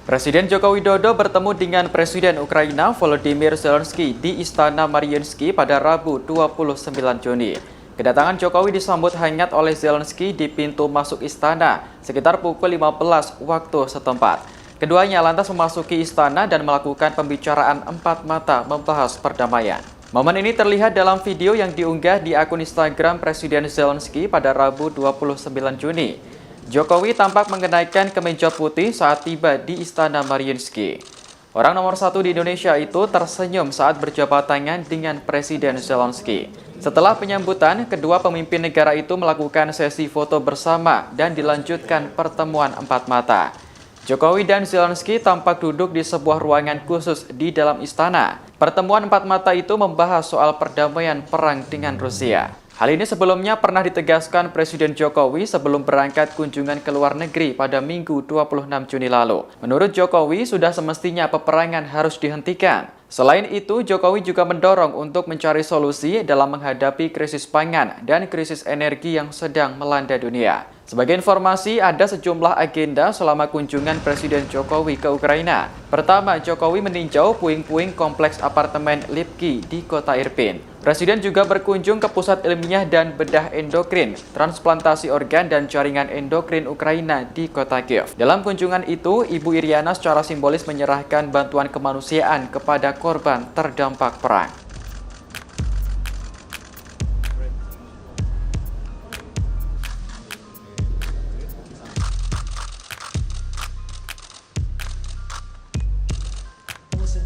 Presiden Joko Widodo bertemu dengan Presiden Ukraina Volodymyr Zelensky di Istana Mariinsky pada Rabu 29 Juni. Kedatangan Jokowi disambut hangat oleh Zelensky di pintu masuk istana sekitar pukul 15 waktu setempat. Keduanya lantas memasuki istana dan melakukan pembicaraan empat mata membahas perdamaian. Momen ini terlihat dalam video yang diunggah di akun Instagram Presiden Zelensky pada Rabu 29 Juni. Jokowi tampak mengenakan kemeja putih saat tiba di Istana Mariinsky. Orang nomor satu di Indonesia itu tersenyum saat berjabat tangan dengan Presiden Zelensky. Setelah penyambutan, kedua pemimpin negara itu melakukan sesi foto bersama dan dilanjutkan pertemuan empat mata. Jokowi dan Zelensky tampak duduk di sebuah ruangan khusus di dalam istana. Pertemuan empat mata itu membahas soal perdamaian perang dengan Rusia. Hal ini sebelumnya pernah ditegaskan Presiden Jokowi sebelum berangkat kunjungan ke luar negeri pada Minggu 26 Juni lalu. Menurut Jokowi, sudah semestinya peperangan harus dihentikan. Selain itu, Jokowi juga mendorong untuk mencari solusi dalam menghadapi krisis pangan dan krisis energi yang sedang melanda dunia. Sebagai informasi, ada sejumlah agenda selama kunjungan Presiden Jokowi ke Ukraina. Pertama, Jokowi meninjau puing-puing kompleks apartemen Lipki di kota Irpin. Presiden juga berkunjung ke pusat ilmiah dan bedah endokrin, transplantasi organ dan jaringan endokrin Ukraina di kota Kiev. Dalam kunjungan itu, Ibu Iriana secara simbolis menyerahkan bantuan kemanusiaan kepada korban terdampak perang.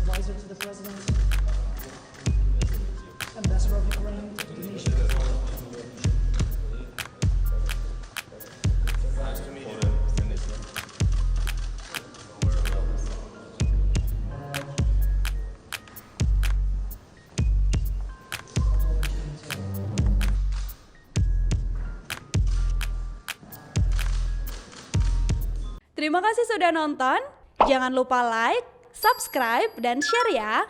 Advisor to the President, Ambassador of Ukraine to Indonesia. Terima kasih sudah nonton. Jangan lupa like, subscribe, dan share ya.